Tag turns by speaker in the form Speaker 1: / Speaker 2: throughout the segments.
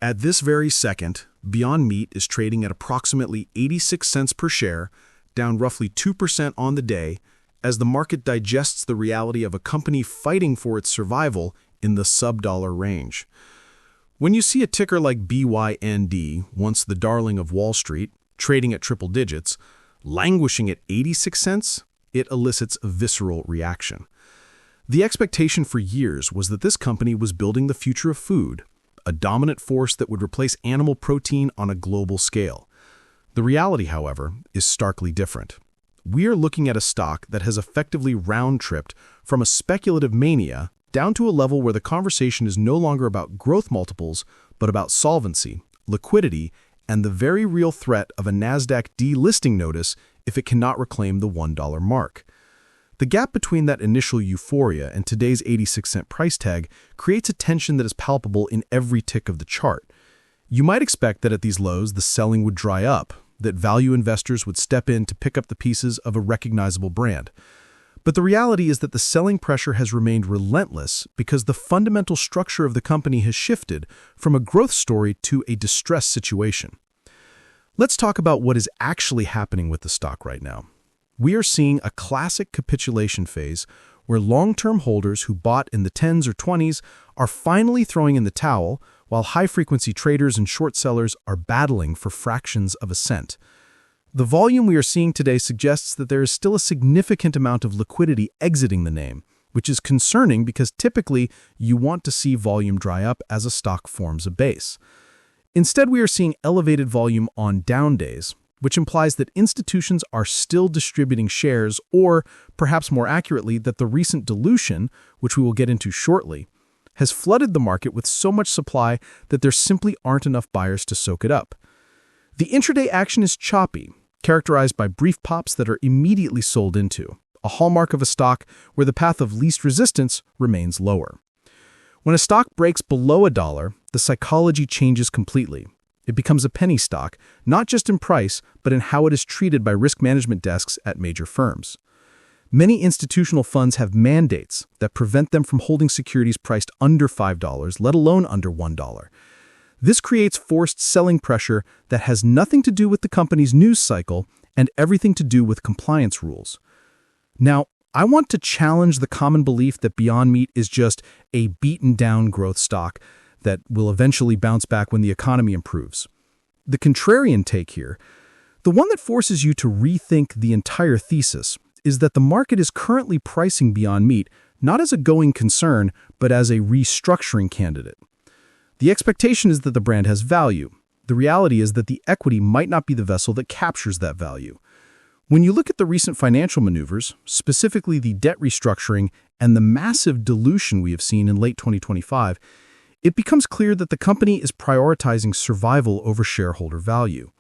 Speaker 1: At this very second, Beyond Meat is trading at approximately 86 cents per share, down roughly 2% on the day, as the market digests the reality of a company fighting for its survival in the sub-dollar range. When you see a ticker like BYND, once the darling of Wall Street, trading at triple digits, languishing at 86 cents, it elicits a visceral reaction. The expectation for years was that this company was building the future of food, a dominant force that would replace animal protein on a global scale. The reality, however, is starkly different. We are looking at a stock that has effectively round-tripped from a speculative mania down to a level where the conversation is no longer about growth multiples, but about solvency, liquidity, and the very real threat of a NASDAQ delisting notice if it cannot reclaim the $1 mark. The gap between that initial euphoria and today's 86-cent price tag creates a tension that is palpable in every tick of the chart. You might expect that at these lows, the selling would dry up, that value investors would step in to pick up the pieces of a recognizable brand. But the reality is that the selling pressure has remained relentless because the fundamental structure of the company has shifted from a growth story to a distress situation. Let's talk about what is actually happening with the stock right now. We are seeing a classic capitulation phase where long-term holders who bought in the 10s or 20s are finally throwing in the towel, while high-frequency traders and short sellers are battling for fractions of a cent. The volume we are seeing today suggests that there is still a significant amount of liquidity exiting the name, which is concerning because typically you want to see volume dry up as a stock forms a base. Instead, we are seeing elevated volume on down days, which implies that institutions are still distributing shares, or perhaps more accurately, that the recent dilution, which we will get into shortly, has flooded the market with so much supply that there simply aren't enough buyers to soak it up. The intraday action is choppy, characterized by brief pops that are immediately sold into, a hallmark of a stock where the path of least resistance remains lower. When a stock breaks below $1, the psychology changes completely. It becomes a penny stock, not just in price, but in how it is treated by risk management desks at major firms. Many institutional funds have mandates that prevent them from holding securities priced under $5, let alone under $1. This creates forced selling pressure that has nothing to do with the company's news cycle and everything to do with compliance rules. Now, I want to challenge the common belief that Beyond Meat is just a beaten-down growth stock that will eventually bounce back when the economy improves. The contrarian take here, the one that forces you to rethink the entire thesis, is that the market is currently pricing Beyond Meat not as a going concern, but as a restructuring candidate. The expectation is that the brand has value. The reality is that the equity might not be the vessel that captures that value. When you look at the recent financial maneuvers, specifically the debt restructuring and the massive dilution we have seen in late 2025, it becomes clear that the company is prioritizing survival over shareholder value.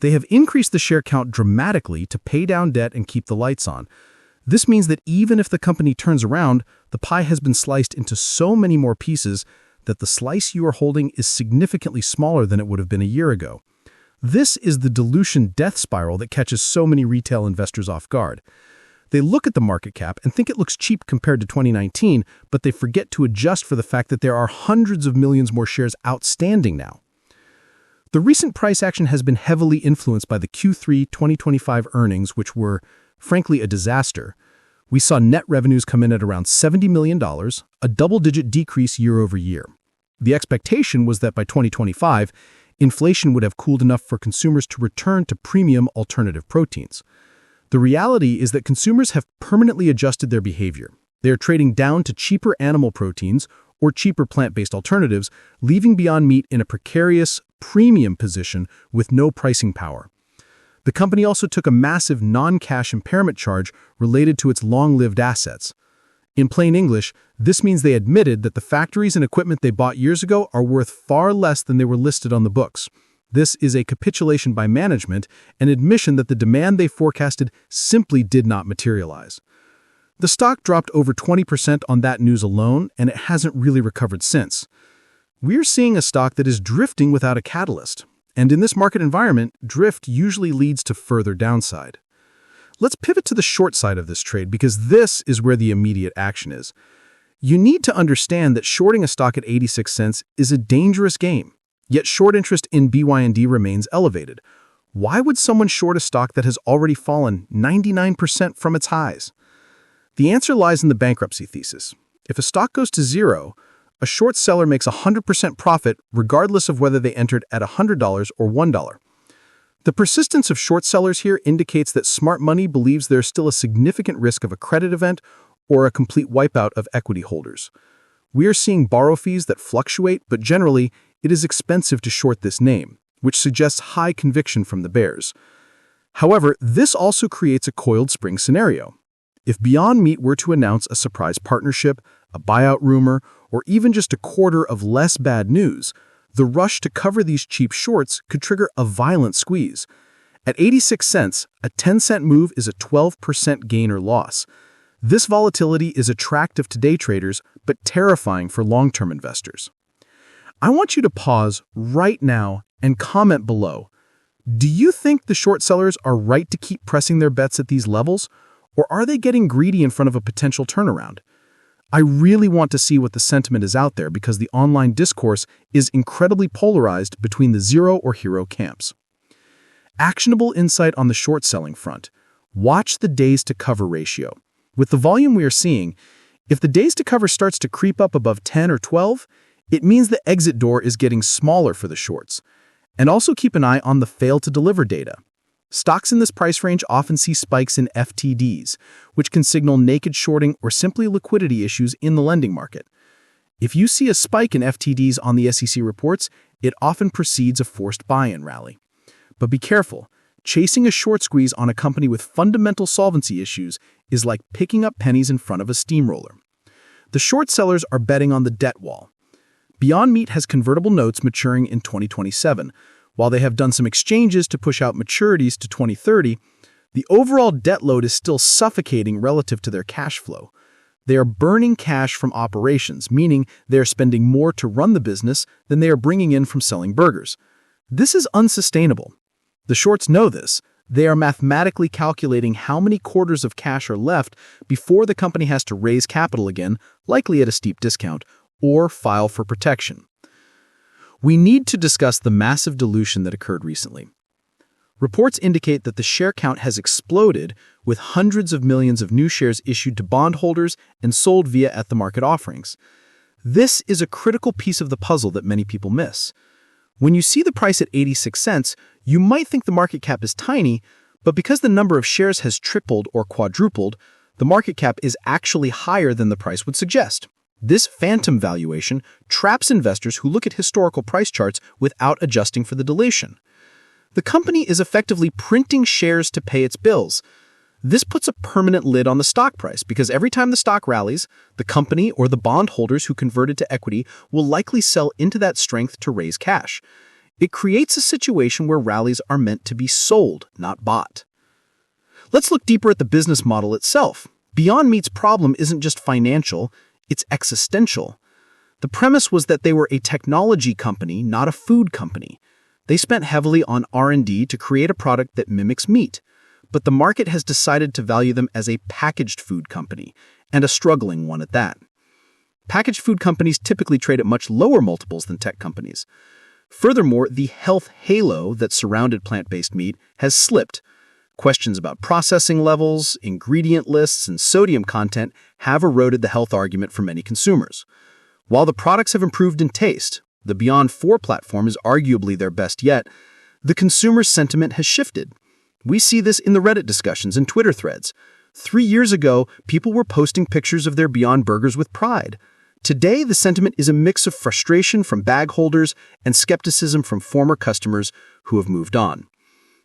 Speaker 1: They have increased the share count dramatically to pay down debt and keep the lights on. This means that even if the company turns around, the pie has been sliced into so many more pieces that the slice you are holding is significantly smaller than it would have been a year ago. This is the dilution death spiral that catches so many retail investors off guard. They look at the market cap and think it looks cheap compared to 2019, but they forget to adjust for the fact that there are hundreds of millions more shares outstanding now. The recent price action has been heavily influenced by the Q3 2025 earnings, which were, frankly, a disaster. We saw net revenues come in at around $70 million, a double-digit decrease year over year. The expectation was that by 2025, inflation would have cooled enough for consumers to return to premium alternative proteins. The reality is that consumers have permanently adjusted their behavior. They are trading down to cheaper animal proteins or cheaper plant-based alternatives, leaving Beyond Meat in a precarious, premium position with no pricing power. The company also took a massive non-cash impairment charge related to its long-lived assets. In plain English, this means they admitted that the factories and equipment they bought years ago are worth far less than they were listed on the books. This is a capitulation by management, an admission that the demand they forecasted simply did not materialize. The stock dropped over 20% on that news alone, and it hasn't really recovered since. We're seeing a stock that is drifting without a catalyst, and in this market environment, drift usually leads to further downside. Let's pivot to the short side of this trade because this is where the immediate action is. You need to understand that shorting a stock at 86 cents is a dangerous game. Yet short interest in BYND remains elevated. Why would someone short a stock that has already fallen 99% from its highs? The answer lies in the bankruptcy thesis. If a stock goes to zero, a short seller makes 100% profit regardless of whether they entered at $100 or $1. The persistence of short sellers here indicates that smart money believes there's still a significant risk of a credit event or a complete wipeout of equity holders. We are seeing borrow fees that fluctuate, but generally, it is expensive to short this name, which suggests high conviction from the bears. However, this also creates a coiled spring scenario. If Beyond Meat were to announce a surprise partnership, a buyout rumor, or even just a quarter of less bad news, the rush to cover these cheap shorts could trigger a violent squeeze. At 86 cents, a 10-cent move is a 12% gain or loss. This volatility is attractive to day traders, but terrifying for long-term investors. I want you to pause right now and comment below. Do you think the short sellers are right to keep pressing their bets at these levels, or are they getting greedy in front of a potential turnaround? I really want to see what the sentiment is out there because the online discourse is incredibly polarized between the zero or hero camps. Actionable insight on the short selling front. Watch the days to cover ratio. With the volume we are seeing, if the days to cover starts to creep up above 10 or 12, it means the exit door is getting smaller for the shorts. And also keep an eye on the fail to deliver data. Stocks in this price range often see spikes in FTDs, which can signal naked shorting or simply liquidity issues in the lending market. If you see a spike in FTDs on the SEC reports, it often precedes a forced buy-in rally. But be careful. Chasing a short squeeze on a company with fundamental solvency issues is like picking up pennies in front of a steamroller. The short sellers are betting on the debt wall. Beyond Meat has convertible notes maturing in 2027. While they have done some exchanges to push out maturities to 2030, the overall debt load is still suffocating relative to their cash flow. They are burning cash from operations, meaning they are spending more to run the business than they are bringing in from selling burgers. This is unsustainable. The shorts know this. They are mathematically calculating how many quarters of cash are left before the company has to raise capital again, likely at a steep discount, or file for protection. We need to discuss the massive dilution that occurred recently. Reports indicate that the share count has exploded, with hundreds of millions of new shares issued to bondholders and sold via at-the-market offerings. This is a critical piece of the puzzle that many people miss. When you see the price at 86 cents, you might think the market cap is tiny, but because the number of shares has tripled or quadrupled, the market cap is actually higher than the price would suggest. This phantom valuation traps investors who look at historical price charts without adjusting for the dilution. The company is effectively printing shares to pay its bills. This puts a permanent lid on the stock price because every time the stock rallies, the company or the bondholders who converted to equity will likely sell into that strength to raise cash. It creates a situation where rallies are meant to be sold, not bought. Let's look deeper at the business model itself. Beyond Meat's problem isn't just financial, it's existential. The premise was that they were a technology company, not a food company. They spent heavily on R&D to create a product that mimics meat, but the market has decided to value them as a packaged food company, and a struggling one at that. Packaged food companies typically trade at much lower multiples than tech companies. Furthermore, the health halo that surrounded plant-based meat has slipped. Questions about processing levels, ingredient lists, and sodium content have eroded the health argument for many consumers. While the products have improved in taste, the Beyond 4 platform is arguably their best yet, the consumer sentiment has shifted. We see this in the Reddit discussions and Twitter threads. 3 years ago, people were posting pictures of their Beyond burgers with pride. Today, the sentiment is a mix of frustration from bag holders and skepticism from former customers who have moved on.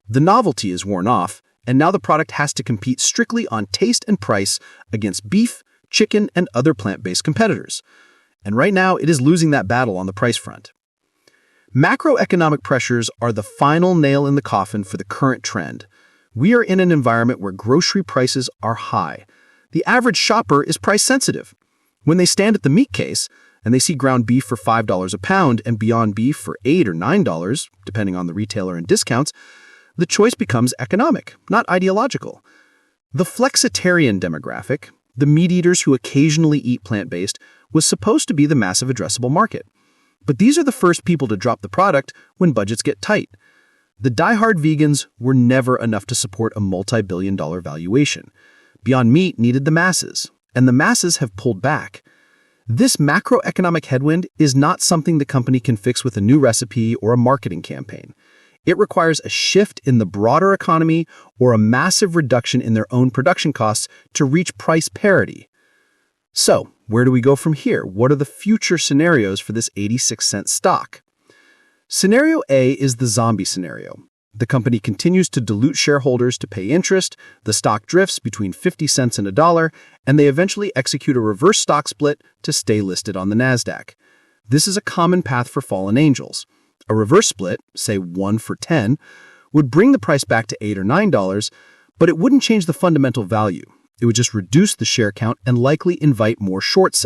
Speaker 1: The novelty is worn off, and now the product has to compete strictly on taste and price against beef, chicken, and other plant-based competitors. And right now, it is losing that battle on the price front. Macroeconomic pressures are the final nail in the coffin for the current trend. We are in an environment where grocery prices are high. The average shopper is price-sensitive. When they stand at the meat case, and they see ground beef for $5 a pound and Beyond Beef for $8 or $9, depending on the retailer and discounts, the choice becomes economic, not ideological. The flexitarian demographic, the meat eaters who occasionally eat plant-based, was supposed to be the massive addressable market. But these are the first people to drop the product when budgets get tight. The die-hard vegans were never enough to support a multi-billion-dollar valuation. Beyond Meat needed the masses, and the masses have pulled back. This macroeconomic headwind is not something the company can fix with a new recipe or a marketing campaign. It requires a shift in the broader economy or a massive reduction in their own production costs to reach price parity. So, where do we go from here? What are the future scenarios for this 86-cent stock? Scenario A is the zombie scenario. The company continues to dilute shareholders to pay interest, the stock drifts between 50 cents and $1, and they eventually execute a reverse stock split to stay listed on the NASDAQ. This is a common path for fallen angels. A reverse split, say 1 for 10, would bring the price back to $8 or $9, but it wouldn't change the fundamental value. It would just reduce the share count and likely invite more short sellers.